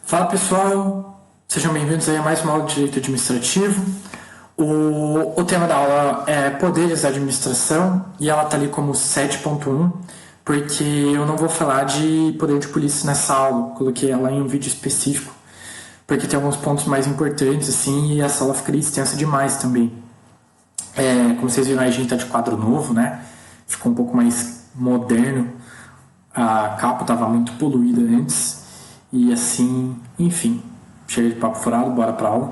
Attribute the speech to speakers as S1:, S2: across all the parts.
S1: Fala pessoal, sejam bem-vindos aí a mais uma aula de Direito Administrativo. O tema da aula é Poderes da Administração e ela está ali como 7.1, porque eu não vou falar de poder de polícia nessa aula, coloquei ela em um vídeo específico, porque tem alguns pontos mais importantes assim e essa aula ficaria extensa demais também. Como vocês viram, a gente está de quadro novo, né? Ficou um pouco mais moderno, a capa estava muito poluída antes. E assim, enfim, chega de papo furado, bora para a aula.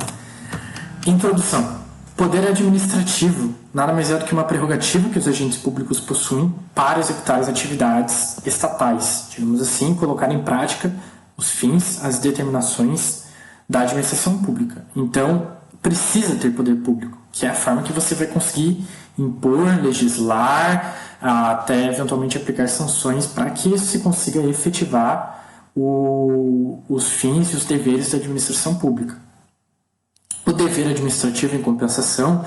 S1: Introdução. Poder administrativo nada mais é do que uma prerrogativa que os agentes públicos possuem para executar as atividades estatais, digamos assim, colocar em prática os fins, as determinações da administração pública. Então, precisa ter poder público, que é a forma que você vai conseguir impor, legislar, até eventualmente aplicar sanções para que isso se consiga efetivar os fins e os deveres da administração pública. O dever administrativo, em compensação,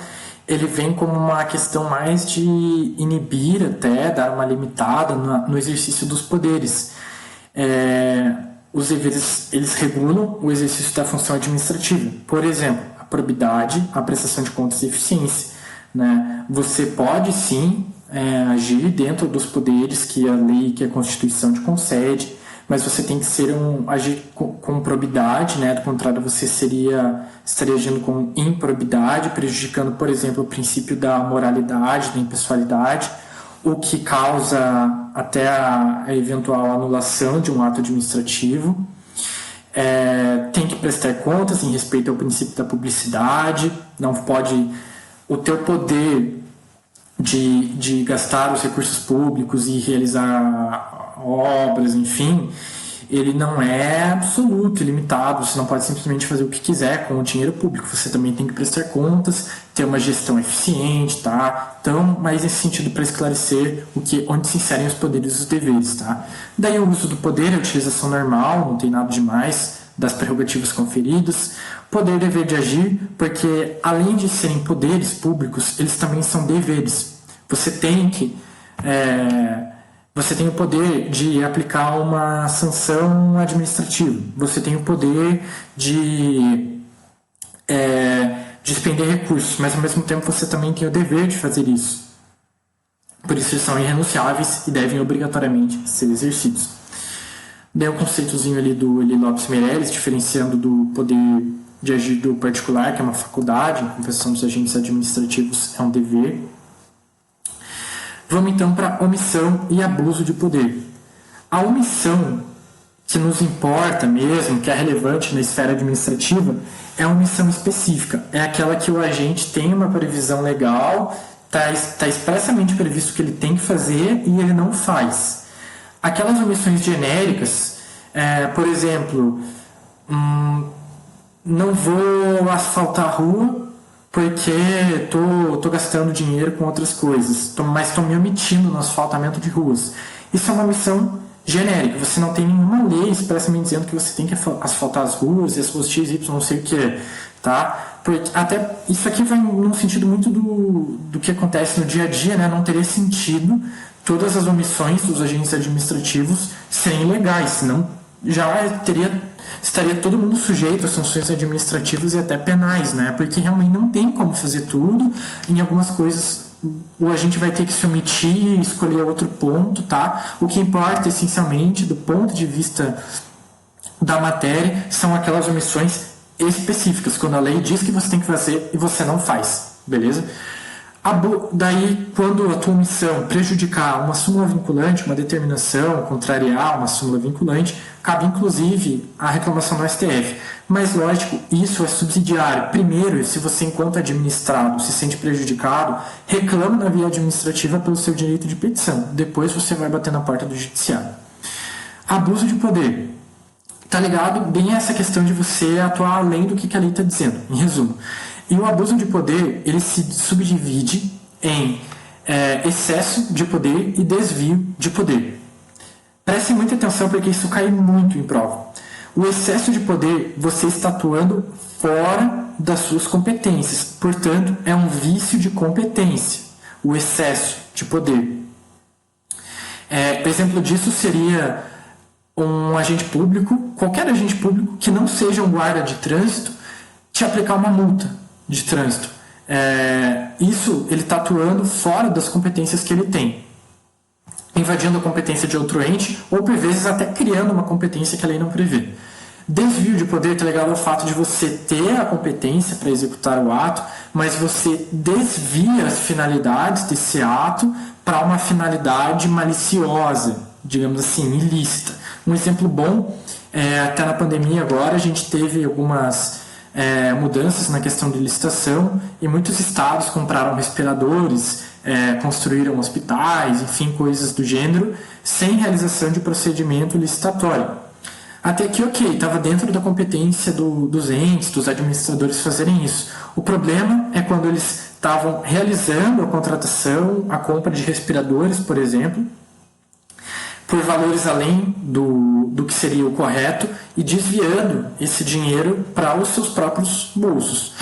S1: ele vem como uma questão mais de inibir até, dar uma limitada no exercício dos poderes. Os deveres, eles regulam o exercício da função administrativa. Por exemplo, a probidade, a prestação de contas e eficiência, né? Você pode, sim, agir dentro dos poderes que a lei, que a Constituição te concede, mas você tem que agir com probidade, né? Do contrário, você estaria agindo com improbidade, prejudicando, por exemplo, o princípio da moralidade, da impessoalidade, o que causa até a eventual anulação de um ato administrativo. Tem que prestar contas em respeito ao princípio da publicidade, não pode... O teu poder de gastar os recursos públicos e realizar obras, enfim, ele não é absoluto, ilimitado. Você não pode simplesmente fazer o que quiser com o dinheiro público. Você também tem que prestar contas, ter uma gestão eficiente, tá? Então, mais nesse sentido, para esclarecer onde se inserem os poderes e os deveres, tá? Daí o uso do poder, a utilização normal, não tem nada demais, das prerrogativas conferidas. Poder e dever de agir, porque além de serem poderes públicos, eles também são deveres. Você tem o poder de aplicar uma sanção administrativa. Você tem o poder de despender recursos, mas ao mesmo tempo você também tem o dever de fazer isso. Por isso eles são irrenunciáveis e devem obrigatoriamente ser exercidos. Daí o conceitozinho ali do Eli Lopes Meirelles, diferenciando do poder de agir do particular, que é uma faculdade, em compensação dos agentes administrativos é um dever. Vamos então para omissão e abuso de poder. A omissão que nos importa mesmo, que é relevante na esfera administrativa, é a omissão específica. É aquela que o agente tem uma previsão legal, está expressamente previsto que ele tem que fazer e ele não faz. Aquelas omissões genéricas, por exemplo, não vou asfaltar a rua porque estou gastando dinheiro com outras coisas, mas estou me omitindo no asfaltamento de ruas. Isso é uma omissão genérica, você não tem nenhuma lei expressamente dizendo que você tem que asfaltar as ruas, e as ruas X, Y, não sei o que, tá? Porque até isso aqui vai num sentido muito do que acontece no dia a dia, né? Não teria sentido todas as omissões dos agentes administrativos serem legais, senão já estaria todo mundo sujeito a sanções administrativas e até penais, né? Porque realmente não tem como fazer tudo. Em algumas coisas o agente vai ter que se omitir e escolher outro ponto, tá? O que importa essencialmente do ponto de vista da matéria são aquelas omissões específicas, quando a lei diz que você tem que fazer e você não faz, beleza? Daí, quando a tua omissão prejudicar uma súmula vinculante, uma determinação, contrariar uma súmula vinculante, cabe inclusive a reclamação no STF. Mas, lógico, isso é subsidiário. Primeiro, se você, enquanto administrado, se sente prejudicado, reclama na via administrativa pelo seu direito de petição. Depois você vai bater na porta do judiciário. Abuso de poder. Tá ligado bem essa questão de você atuar além do que a lei está dizendo, em resumo. E o abuso de poder, ele se subdivide em excesso de poder e desvio de poder. Prestem muita atenção porque isso cai muito em prova. O excesso de poder, você está atuando fora das suas competências. Portanto, é um vício de competência, o excesso de poder. Exemplo disso seria um agente público, qualquer agente público que não seja um guarda de trânsito, te aplicar uma multa de trânsito. Isso ele está atuando fora das competências que ele tem, invadindo a competência de outro ente ou, por vezes, até criando uma competência que a lei não prevê. Desvio de poder está ligado ao fato de você ter a competência para executar o ato, mas você desvia as finalidades desse ato para uma finalidade maliciosa, digamos assim, ilícita. Um exemplo bom, até na pandemia agora, a gente teve algumas mudanças na questão de licitação e muitos estados compraram respiradores, construíram hospitais, enfim, coisas do gênero, sem realização de procedimento licitatório. Até que, estava dentro da competência dos entes, dos administradores fazerem isso. O problema é quando eles estavam realizando a contratação, a compra de respiradores, por exemplo, por valores além do que seria o correto e desviando esse dinheiro para os seus próprios bolsos.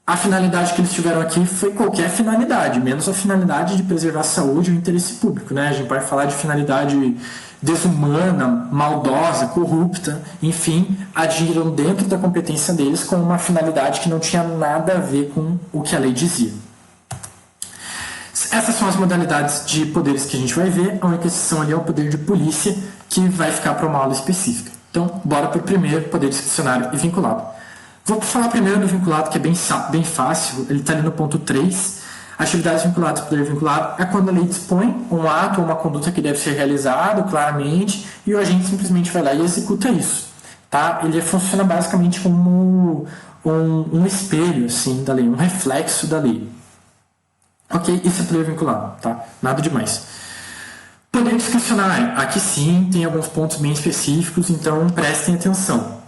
S1: A finalidade que eles tiveram aqui foi qualquer finalidade, menos a finalidade de preservar a saúde e o interesse público, né? A gente vai falar de finalidade desumana, maldosa, corrupta, enfim, agiram dentro da competência deles com uma finalidade que não tinha nada a ver com o que a lei dizia. Essas são as modalidades de poderes que a gente vai ver. A única exceção ali é o poder de polícia, que vai ficar para uma aula específica. Então, bora para o primeiro, poder discricionário e vinculado. Vou falar primeiro do vinculado, que é bem fácil, ele está ali no ponto 3. Atividades vinculadas ao poder vinculado é quando a lei dispõe um ato ou uma conduta que deve ser realizado claramente e o agente simplesmente vai lá e executa isso. Tá? Ele funciona basicamente como um espelho assim, da lei, um reflexo da lei. Ok, isso é poder vinculado, tá? Nada demais. Poder discricionário, aqui sim tem alguns pontos bem específicos, então prestem atenção.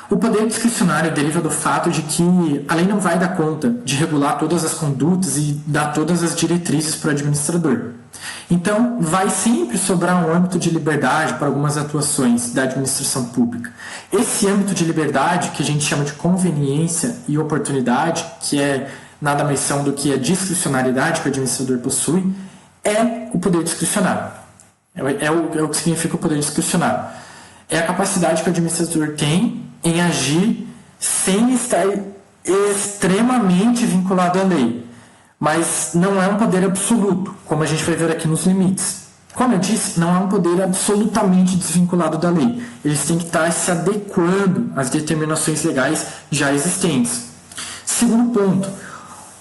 S1: O poder discricionário deriva do fato de que a lei não vai dar conta de regular todas as condutas e dar todas as diretrizes para o administrador. Então, vai sempre sobrar um âmbito de liberdade para algumas atuações da administração pública. Esse âmbito de liberdade, que a gente chama de conveniência e oportunidade, que é nada mais são do que a discricionariedade que o administrador possui, é o poder discricionário. É o que significa o poder discricionário. É a capacidade que o administrador tem em agir sem estar extremamente vinculado à lei. Mas não é um poder absoluto, como a gente vai ver aqui nos limites. Como eu disse, não é um poder absolutamente desvinculado da lei. Eles têm que estar se adequando às determinações legais já existentes. Segundo ponto,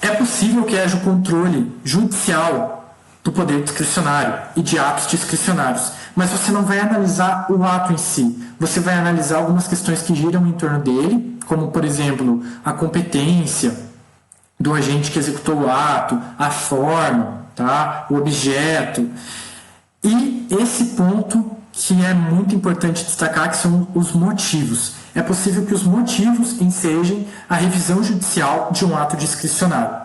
S1: é possível que haja o controle judicial do poder discricionário e de atos discricionários, mas você não vai analisar o ato em si, você vai analisar algumas questões que giram em torno dele, como, por exemplo, a competência do agente que executou o ato, a forma, tá? O objeto. E esse ponto que é muito importante destacar, que são os motivos. É possível que os motivos ensejem a revisão judicial de um ato discricionário.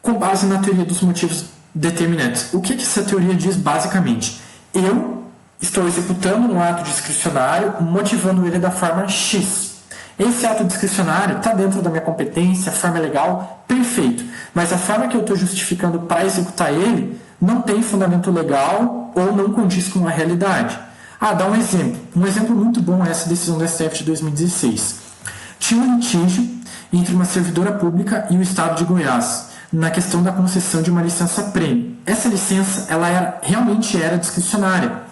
S1: Com base na teoria dos motivos determinantes. O que essa teoria diz basicamente? Eu estou executando um ato discricionário, motivando ele da forma X. Esse ato discricionário está dentro da minha competência, a forma é legal, perfeito. Mas a forma que eu estou justificando para executar ele não tem fundamento legal ou não condiz com a realidade. Dá um exemplo. Um exemplo muito bom é essa decisão do STF de 2016. Tinha um litígio entre uma servidora pública e o Estado de Goiás na questão da concessão de uma licença-prêmio. Essa licença realmente era discricionária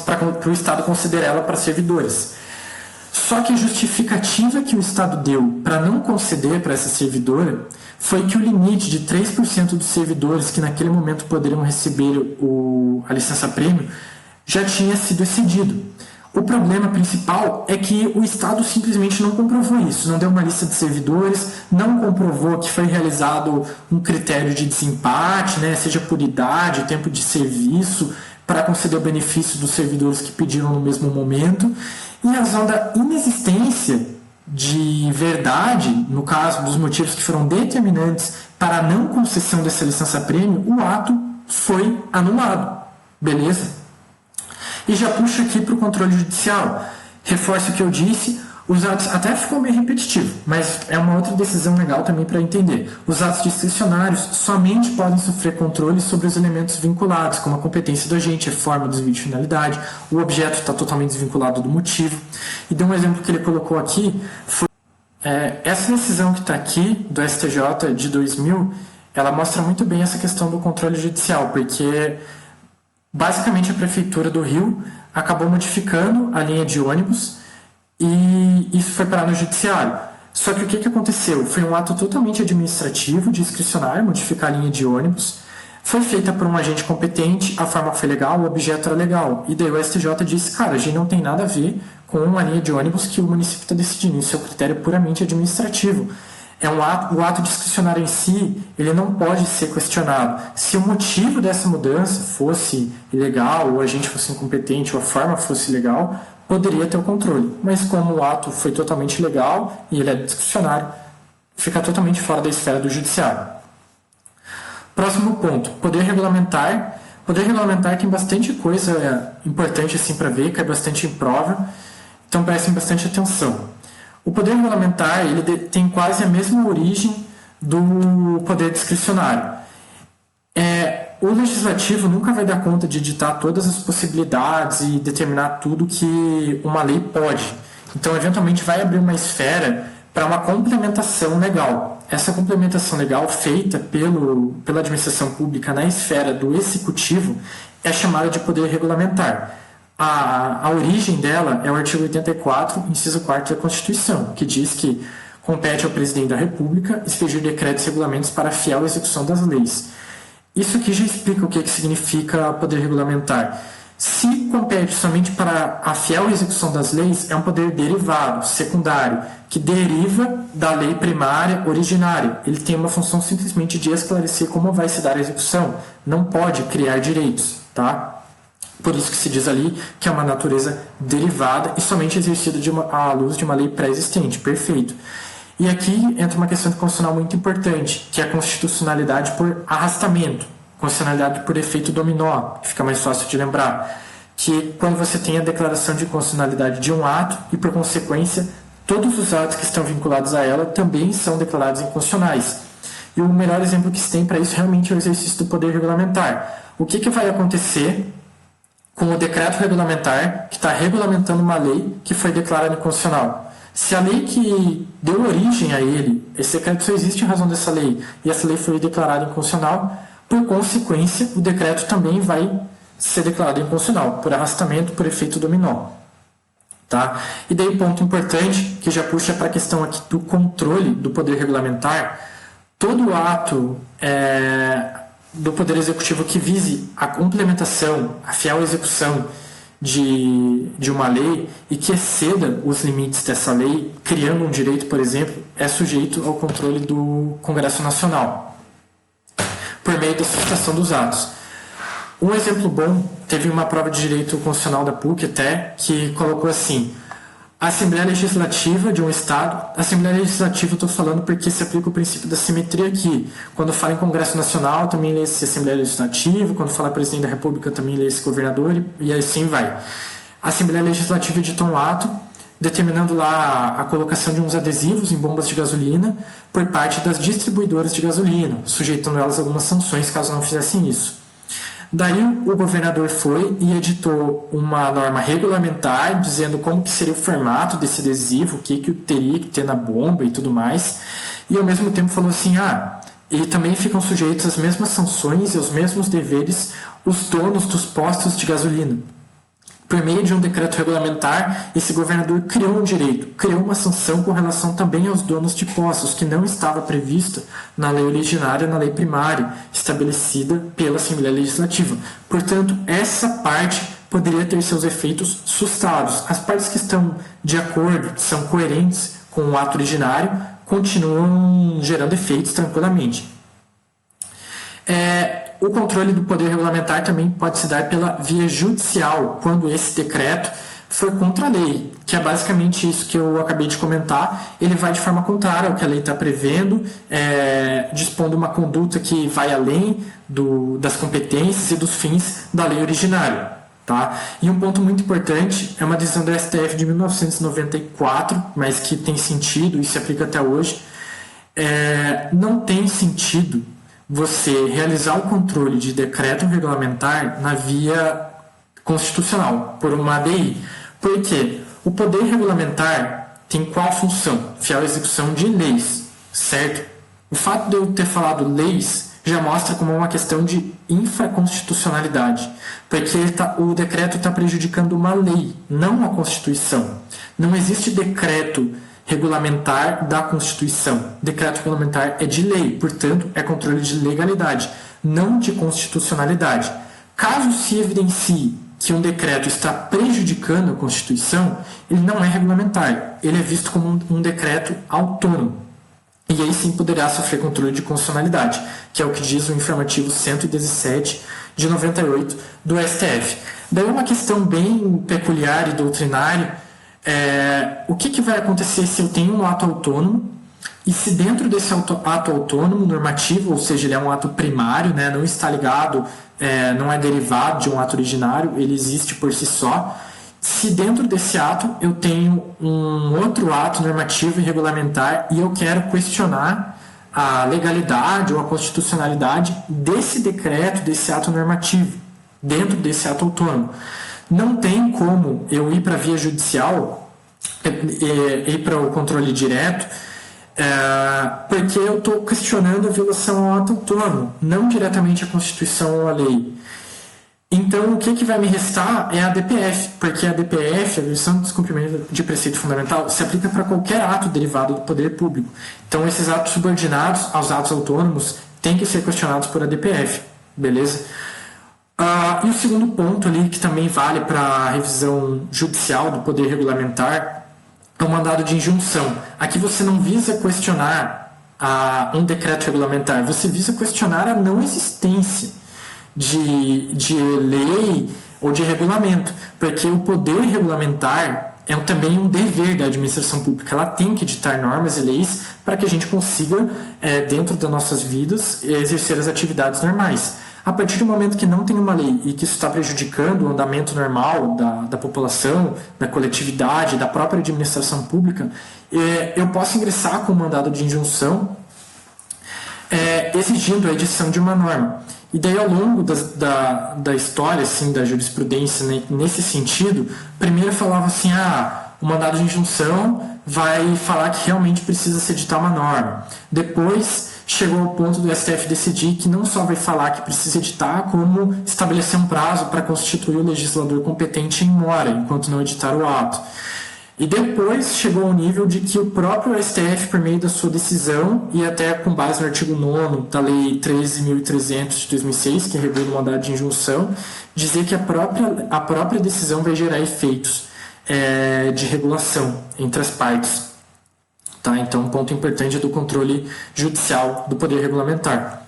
S1: para o Estado considerar ela para servidores. Só que a justificativa que o Estado deu para não conceder para essa servidora foi que o limite de 3% dos servidores que naquele momento poderiam receber a licença-prêmio já tinha sido excedido. O problema principal é que o Estado simplesmente não comprovou isso, não deu uma lista de servidores, não comprovou que foi realizado um critério de desempate, seja por idade, tempo de serviço, para conceder o benefício dos servidores que pediram no mesmo momento. E a razão da inexistência de verdade, no caso dos motivos que foram determinantes para a não concessão dessa licença-prêmio, o ato foi anulado. Beleza? E já puxo aqui para o controle judicial. Reforço o que eu disse, Os atos, até ficou meio repetitivo, mas é uma outra decisão legal também para entender. Os atos discricionários somente podem sofrer controle sobre os elementos vinculados, como a competência do agente, a forma, desvio de finalidade, o objeto está totalmente desvinculado do motivo. E deu um exemplo que ele colocou aqui, foi essa decisão que está aqui, do STJ de 2000, ela mostra muito bem essa questão do controle judicial, porque basicamente a Prefeitura do Rio acabou modificando a linha de ônibus e isso foi parar no judiciário. Só que o que aconteceu? Foi um ato totalmente administrativo, discricionário, modificar a linha de ônibus. Foi feita por um agente competente, a forma foi legal, o objeto era legal. E daí o STJ disse, cara, a gente não tem nada a ver com uma linha de ônibus que o município está decidindo. Isso é um critério puramente administrativo. O ato discricionário em si, ele não pode ser questionado. Se o motivo dessa mudança fosse ilegal, ou o agente fosse incompetente, ou a forma fosse legal, poderia ter o controle. Mas como o ato foi totalmente legal e ele é discricionário, fica totalmente fora da esfera do judiciário. Próximo ponto, poder regulamentar. Poder regulamentar tem bastante coisa importante assim para ver, cai bastante em prova, então prestem bastante atenção. O poder regulamentar ele tem quase a mesma origem do poder discricionário. O legislativo nunca vai dar conta de ditar todas as possibilidades e determinar tudo que uma lei pode. Então, eventualmente, vai abrir uma esfera para uma complementação legal. Essa complementação legal feita pela administração pública na esfera do executivo é chamada de poder regulamentar. A origem dela é o artigo 84, inciso 4 da Constituição, que diz que compete ao presidente da República expedir decretos e regulamentos para a fiel execução das leis. Isso aqui já explica o que significa poder regulamentar. Se compete somente para a fiel execução das leis, é um poder derivado, secundário, que deriva da lei primária originária. Ele tem uma função simplesmente de esclarecer como vai se dar a execução. Não pode criar direitos, tá? Por isso que se diz ali que é uma natureza derivada e somente exercida à luz de uma lei pré-existente. Perfeito. E aqui entra uma questão constitucional muito importante, que é a constitucionalidade por arrastamento, constitucionalidade por efeito dominó, que fica mais fácil de lembrar, que quando você tem a declaração de constitucionalidade de um ato e, por consequência, todos os atos que estão vinculados a ela também são declarados inconstitucionais. E o melhor exemplo que se tem para isso realmente é o exercício do poder regulamentar. O que vai acontecer com o decreto regulamentar que está regulamentando uma lei que foi declarada inconstitucional? Se a lei que deu origem a ele, esse decreto só existe em razão dessa lei, e essa lei foi declarada inconstitucional, por consequência, o decreto também vai ser declarado inconstitucional, por arrastamento, por efeito dominó. Tá? E daí, ponto importante, que já puxa para a questão aqui do controle do poder regulamentar, todo ato do Poder Executivo que vise a complementação, a fiel execução de uma lei e que exceda os limites dessa lei, criando um direito, por exemplo, é sujeito ao controle do Congresso Nacional, por meio da sustação dos atos. Um exemplo bom, teve uma prova de direito constitucional da PUC até, que colocou assim: a Assembleia Legislativa de um Estado, a Assembleia Legislativa eu estou falando porque se aplica o princípio da simetria aqui. Quando fala em Congresso Nacional, também lê-se Assembleia Legislativa, quando fala Presidente da República, também lê-se governador, e assim vai. A Assembleia Legislativa editou um ato determinando lá a colocação de uns adesivos em bombas de gasolina por parte das distribuidoras de gasolina, sujeitando elas a algumas sanções caso não fizessem isso. Daí o governador foi e editou uma norma regulamentar dizendo como que seria o formato desse adesivo, o que teria que ter na bomba e tudo mais. E ao mesmo tempo falou assim, e também ficam sujeitos às mesmas sanções e aos mesmos deveres os donos dos postos de gasolina. Por meio de um decreto regulamentar, esse governador criou um direito, criou uma sanção com relação também aos donos de postos, que não estava prevista na lei originária, na lei primária, estabelecida pela Assembleia Legislativa. Portanto, essa parte poderia ter seus efeitos sustados. As partes que estão de acordo, que são coerentes com o ato originário, continuam gerando efeitos tranquilamente. O controle do poder regulamentar também pode se dar pela via judicial, quando esse decreto for contra a lei, que é basicamente isso que eu acabei de comentar. Ele vai de forma contrária ao que a lei está prevendo, dispondo uma conduta que vai além das competências e dos fins da lei originária. Tá? E um ponto muito importante é uma decisão do STF de 1994, mas que tem sentido e se aplica até hoje. Não tem sentido você realizar o controle de decreto regulamentar na via constitucional, por uma ADI. Por quê? O poder regulamentar tem qual função? Fiel execução de leis, certo? O fato de eu ter falado leis já mostra como uma questão de infraconstitucionalidade, porque o decreto está prejudicando uma lei, não uma Constituição. Não existe decreto regulamentar da Constituição. Decreto regulamentar é de lei, portanto, é controle de legalidade, não de constitucionalidade. Caso se evidencie que um decreto está prejudicando a Constituição, ele não é regulamentar, ele é visto como um decreto autônomo. E aí sim poderá sofrer controle de constitucionalidade, que é o que diz o informativo 117 de 98 do STF. Daí uma questão bem peculiar e doutrinária, o que vai acontecer se eu tenho um ato autônomo e se dentro desse ato autônomo normativo, ou seja, ele é um ato primário, né, não está ligado, não é derivado de um ato originário, ele existe por si só. Se dentro desse ato eu tenho um outro ato normativo e regulamentar e eu quero questionar a legalidade ou a constitucionalidade desse decreto, desse ato normativo, dentro desse ato autônomo, não tem como eu ir para a via judicial, ir para o controle direto, porque eu estou questionando a violação ao ato autônomo, não diretamente a Constituição ou a lei. Então, o que vai me restar é a DPF, porque a DPF, a versão de descumprimento de preceito fundamental, se aplica para qualquer ato derivado do poder público. Então, esses atos subordinados aos atos autônomos têm que ser questionados por a DPF, beleza? E o segundo ponto ali, que também vale para a revisão judicial do poder regulamentar, é o mandado de injunção. Aqui você não visa questionar um decreto regulamentar, você visa questionar a não existência de lei ou de regulamento, porque o poder regulamentar é também um dever da administração pública, ela tem que editar normas e leis para que a gente consiga, dentro das nossas vidas, exercer as atividades normais. A partir do momento que não tem uma lei e que isso está prejudicando o andamento normal da população, da coletividade, da própria administração pública, eu posso ingressar com um mandado de injunção exigindo a edição de uma norma. E daí, ao longo da história, assim, da jurisprudência, né, nesse sentido, primeiro falava assim, o mandado de injunção vai falar que realmente precisa se editar uma norma. Depois, chegou ao ponto do STF decidir que não só vai falar que precisa editar, como estabelecer um prazo para constituir o legislador competente em mora, enquanto não editar o ato. E depois chegou ao nível de que o próprio STF, por meio da sua decisão, e até com base no artigo 9º da Lei 13.300 de 2006, que regula o mandado de injunção, dizer que a própria decisão vai gerar efeitos de regulação entre as partes. Tá? Então, um ponto importante é do controle judicial do poder regulamentar.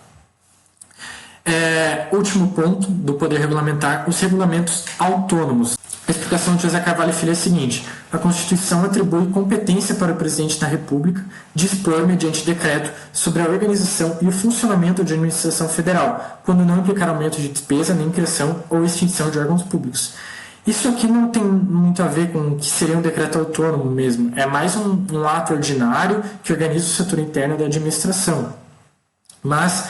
S1: Último ponto do poder regulamentar, os regulamentos autônomos. A explicação de José Carvalho Filho é a seguinte: a Constituição atribui competência para o Presidente da República dispor, mediante decreto, sobre a organização e o funcionamento da administração federal, quando não implicar aumento de despesa, nem criação ou extinção de órgãos públicos. Isso aqui não tem muito a ver com o que seria um decreto autônomo mesmo, é mais um ato ordinário que organiza o setor interno da administração. Mas,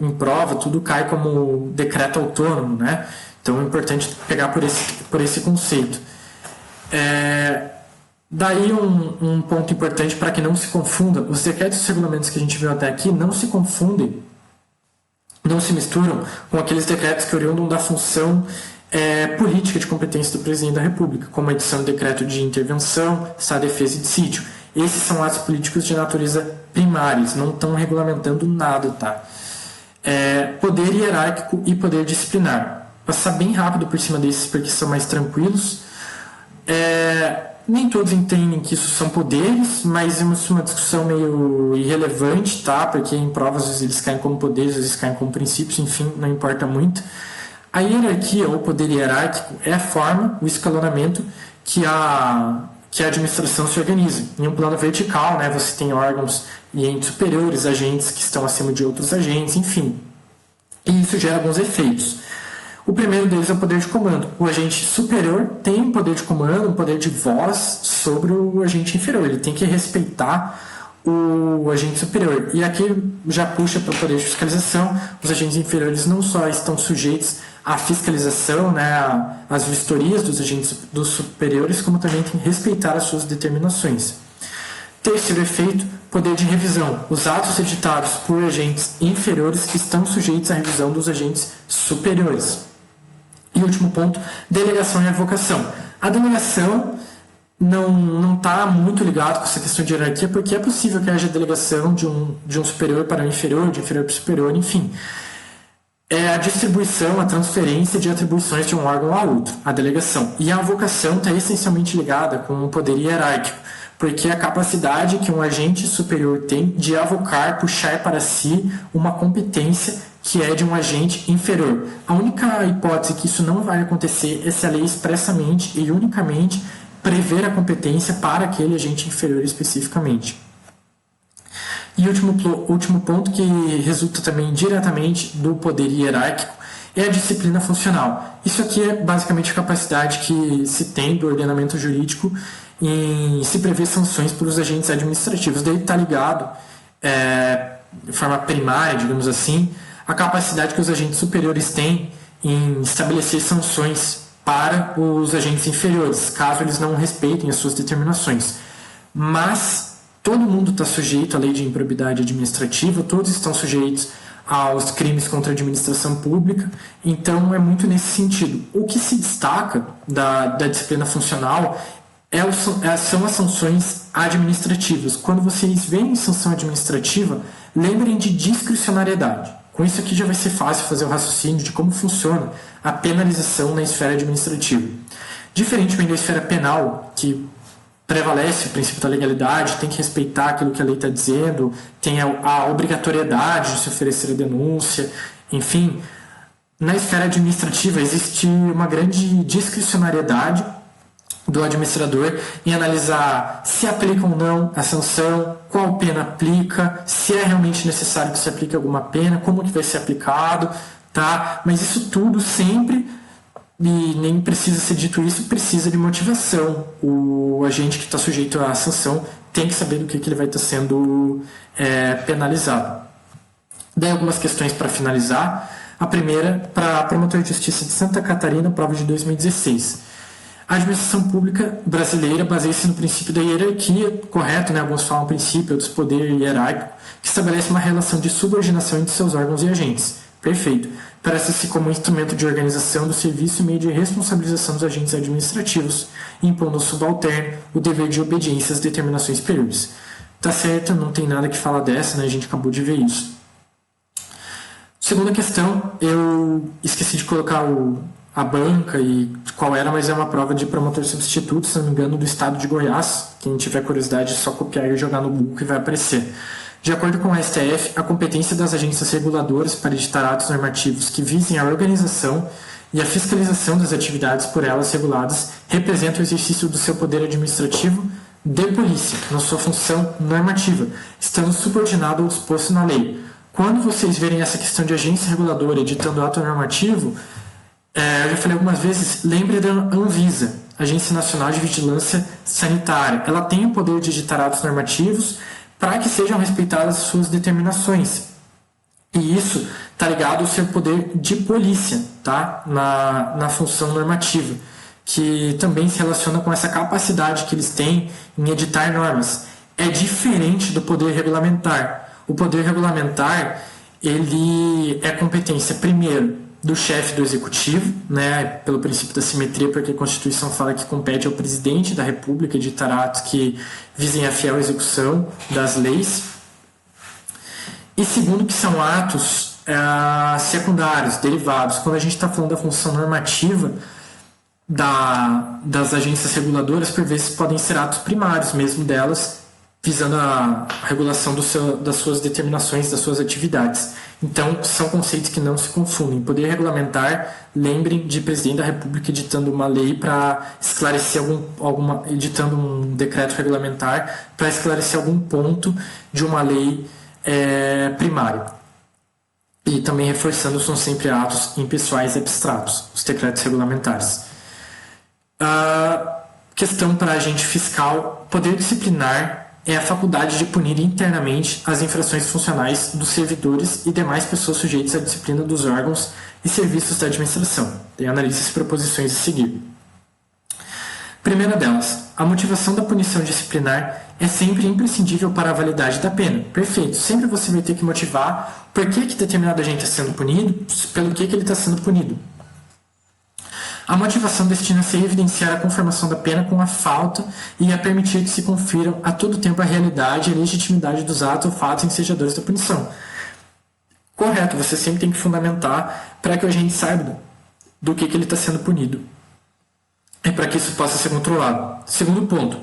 S1: em prova, tudo cai como decreto autônomo, né? Então é importante pegar por esse conceito. Daí um ponto importante para que não se confunda, os decretos e regulamentos que a gente viu até aqui não se confundem, não se misturam com aqueles decretos que oriundam da função política de competência do Presidente da República, como a edição do decreto de intervenção, estado de defesa e de sítio. Esses são atos políticos de natureza primária, eles não estão regulamentando nada, tá? Poder hierárquico e poder disciplinar. Passar bem rápido por cima desses porque são mais tranquilos. Nem todos entendem que isso são poderes, mas é uma discussão meio irrelevante, tá? Porque em provas às vezes eles caem como poderes, às vezes caem como princípios, enfim, não importa muito. A hierarquia ou poder hierárquico é a forma, o escalonamento que a administração se organiza. Em um plano vertical, né, você tem órgãos e entes superiores, agentes que estão acima de outros agentes, enfim. E isso gera alguns efeitos. O primeiro deles é o poder de comando. O agente superior tem um poder de comando, um poder de voz sobre o agente inferior. Ele tem que respeitar o agente superior. E aqui já puxa para o poder de fiscalização. Os agentes inferiores não só estão sujeitos à fiscalização, né, às vistorias dos agentes dos superiores, como também tem que respeitar as suas determinações. Terceiro efeito, poder de revisão. Os atos editados por agentes inferiores estão sujeitos à revisão dos agentes superiores. E último ponto, delegação e avocação. A delegação não está muito ligado com essa questão de hierarquia, porque é possível que haja delegação de um superior para um inferior, de inferior para o superior, enfim. É a distribuição, a transferência de atribuições de um órgão a outro, a delegação. E a avocação está essencialmente ligada com o poder hierárquico, porque é a capacidade que um agente superior tem de avocar, puxar para si uma competência que é de um agente inferior. A única hipótese que isso não vai acontecer é se a lei expressamente e unicamente prever a competência para aquele agente inferior especificamente. E o último ponto, que resulta também diretamente do poder hierárquico, é a disciplina funcional. Isso aqui é basicamente a capacidade que se tem do ordenamento jurídico em se prever sanções para os agentes administrativos. Daí está ligado, de forma primária, digamos assim, a capacidade que os agentes superiores têm em estabelecer sanções para os agentes inferiores, caso eles não respeitem as suas determinações. Mas todo mundo está sujeito à lei de improbidade administrativa, todos estão sujeitos aos crimes contra a administração pública, então é muito nesse sentido. O que se destaca da disciplina funcional são as sanções administrativas. Quando vocês veem sanção administrativa, lembrem de discricionariedade. Com isso aqui já vai ser fácil fazer o raciocínio de como funciona a penalização na esfera administrativa. Diferentemente da esfera penal, que prevalece o princípio da legalidade, tem que respeitar aquilo que a lei está dizendo, tem a obrigatoriedade de se oferecer a denúncia, enfim. Na esfera administrativa existe uma grande discricionariedade do administrador em analisar se aplica ou não a sanção, qual pena aplica, se é realmente necessário que se aplique alguma pena, como que vai ser aplicado, tá? Mas isso tudo sempre, e nem precisa ser dito isso, precisa de motivação. O agente que está sujeito à sanção tem que saber do que ele vai estar sendo penalizado. Daí algumas questões para finalizar. A primeira, para a Promotoria de Justiça de Santa Catarina, prova de 2016. A administração pública brasileira baseia-se no princípio da hierarquia, correto, né? Alguns falam princípio, outros poder hierárquico, que estabelece uma relação de subordinação entre seus órgãos e agentes. Perfeito. Presta-se como instrumento de organização do serviço e meio de responsabilização dos agentes administrativos, impondo ao subalterno o dever de obediência às determinações superiores. Tá certo, não tem nada que falar dessa, né? A gente acabou de ver isso. Segunda questão, eu esqueci de colocar a banca e qual era, mas é uma prova de promotor substituto, se não me engano, do estado de Goiás. Quem tiver curiosidade é só copiar e jogar no Google que vai aparecer. De acordo com o STF, a competência das agências reguladoras para editar atos normativos que visem a organização e a fiscalização das atividades por elas reguladas representa o exercício do seu poder administrativo de polícia, na sua função normativa, estando subordinado ao disposto na lei. Quando vocês verem essa questão de agência reguladora editando ato normativo, eu já falei algumas vezes, lembre da Anvisa, Agência Nacional de Vigilância Sanitária. Ela tem o poder de editar atos normativos para que sejam respeitadas as suas determinações. E isso está ligado ao seu poder de polícia, tá? na função normativa, que também se relaciona com essa capacidade que eles têm em editar normas. É diferente do poder regulamentar. O poder regulamentar, ele é competência, primeiro, do chefe do executivo, né, pelo princípio da simetria, porque a Constituição fala que compete ao presidente da República editar atos que visem a fiel execução das leis. E segundo, que são atos secundários, derivados. Quando a gente está falando da função normativa das agências reguladoras, por vezes podem ser atos primários mesmo delas, visando a regulação das suas determinações, das suas atividades. Então, são conceitos que não se confundem. Poder regulamentar, lembrem de presidente da República editando uma lei para esclarecer editando um decreto regulamentar para esclarecer algum ponto de uma lei primária. E também reforçando, são sempre atos impessoais e abstratos, os decretos regulamentares. Questão para agente fiscal: poder disciplinar é a faculdade de punir internamente as infrações funcionais dos servidores e demais pessoas sujeitas à disciplina dos órgãos e serviços da administração. Tem análises e proposições a seguir. Primeira delas, a motivação da punição disciplinar é sempre imprescindível para a validade da pena. Perfeito. Sempre você vai ter que motivar por que determinado agente está sendo punido, pelo que ele está sendo punido. A motivação destina-se a evidenciar a conformação da pena com a falta e a permitir que se confiram a todo tempo a realidade e a legitimidade dos atos ou fatos ensejadores da punição. Correto, você sempre tem que fundamentar para que o agente saiba do que ele está sendo punido. E para que isso possa ser controlado. Segundo ponto,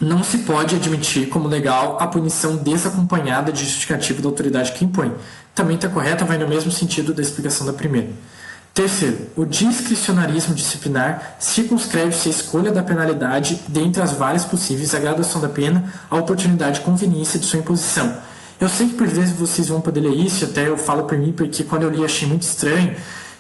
S1: não se pode admitir como legal a punição desacompanhada de justificativa da autoridade que impõe. Também está correta, vai no mesmo sentido da explicação da primeira. Terceiro, o discricionarismo disciplinar circunscreve-se à escolha da penalidade dentre as várias possíveis, a graduação da pena, a oportunidade e conveniência de sua imposição. Eu sei que por vezes vocês vão poder ler isso, até eu falo por mim, porque quando eu li achei muito estranho,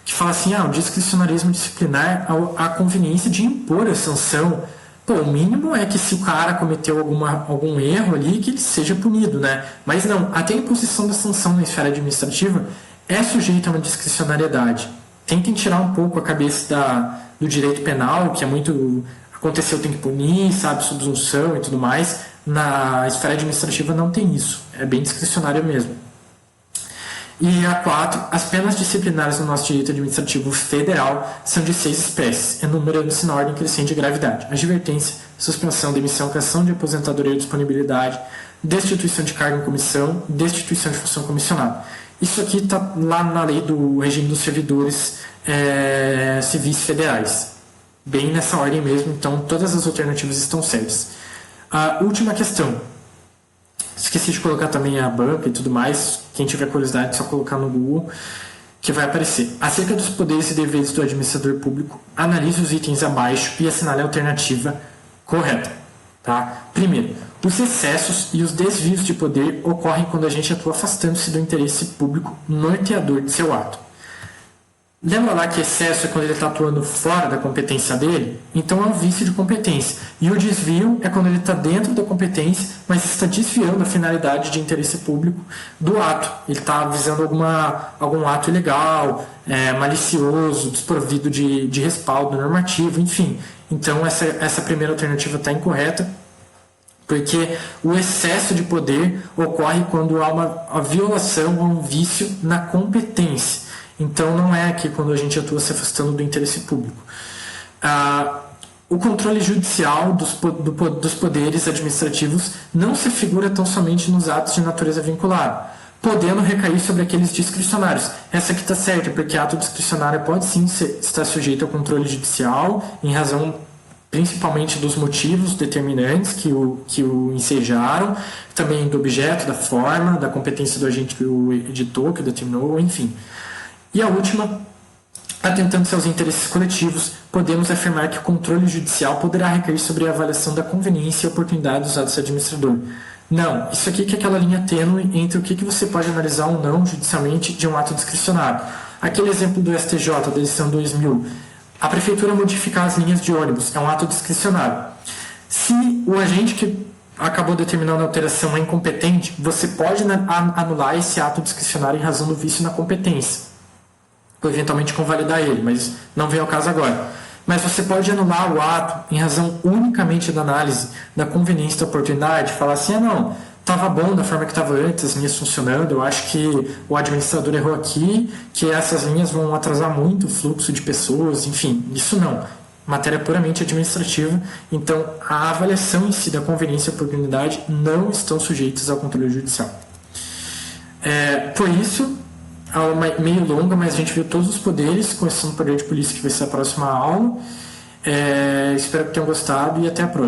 S1: que fala assim, o discricionarismo disciplinar, a conveniência de impor a sanção. Pô, o mínimo é que se o cara cometeu algum erro ali, que ele seja punido, né? Mas não, até a imposição da sanção na esfera administrativa é sujeita a uma discricionariedade. Tentem tirar um pouco a cabeça do direito penal, que é muito aconteceu, tem que punir, sabe, subsunção e tudo mais. Na esfera administrativa não tem isso, é bem discricionário mesmo. E a 4, as penas disciplinares no nosso direito administrativo federal são de 6 espécies, enumerando-se na ordem crescente de gravidade: advertência, suspensão, demissão, cassão de aposentadoria ou disponibilidade, destituição de cargo em comissão, destituição de função comissionada. Isso aqui está lá na lei do regime dos servidores civis federais. Bem nessa ordem mesmo, então todas as alternativas estão certas. A última questão. Esqueci de colocar também a banca e tudo mais. Quem tiver curiosidade, é só colocar no Google que vai aparecer. Acerca dos poderes e deveres do administrador público, analise os itens abaixo e assinale a alternativa correta. Tá? Primeiro, os excessos e os desvios de poder ocorrem quando a gente atua afastando-se do interesse público norteador de seu ato. Lembra lá que excesso é quando ele está atuando fora da competência dele? Então é um vício de competência. E o desvio é quando ele está dentro da competência, mas está desviando a finalidade de interesse público do ato. Ele está visando algum ato ilegal, malicioso, desprovido de respaldo normativo, enfim. Então essa primeira alternativa está incorreta, porque o excesso de poder ocorre quando há uma violação ou um vício na competência. Então não é aqui quando a gente atua se afastando do interesse público. O controle judicial dos poderes administrativos não se figura tão somente nos atos de natureza vinculada, podendo recair sobre aqueles discricionários. Essa aqui está certa, porque ato discricionário pode sim estar sujeito ao controle judicial, em razão principalmente dos motivos determinantes que o ensejaram, também do objeto, da forma, da competência do agente que o editou, que o determinou, enfim. E a última, atentando-se aos interesses coletivos, podemos afirmar que o controle judicial poderá recair sobre a avaliação da conveniência e oportunidade dos atos do administrador. Não, isso aqui que é aquela linha tênue entre o que você pode analisar ou não judicialmente de um ato discricionário. Aquele exemplo do STJ, da edição 2000, a prefeitura modificar as linhas de ônibus, é um ato discricionário. Se o agente que acabou determinando a alteração é incompetente, você pode anular esse ato discricionário em razão do vício na competência, ou eventualmente convalidar ele, mas não vem ao caso agora. Mas você pode anular o ato em razão unicamente da análise da conveniência da oportunidade, falar assim, não, estava bom da forma que estava antes, as linhas funcionando, eu acho que o administrador errou aqui, que essas linhas vão atrasar muito o fluxo de pessoas, enfim, isso não. Matéria puramente administrativa, então a avaliação em si da conveniência e oportunidade não estão sujeitas ao controle judicial. Por isso, é meio longa, mas a gente viu todos os poderes, com exceção do poder de polícia, que vai ser a próxima aula. Espero que tenham gostado e até a próxima.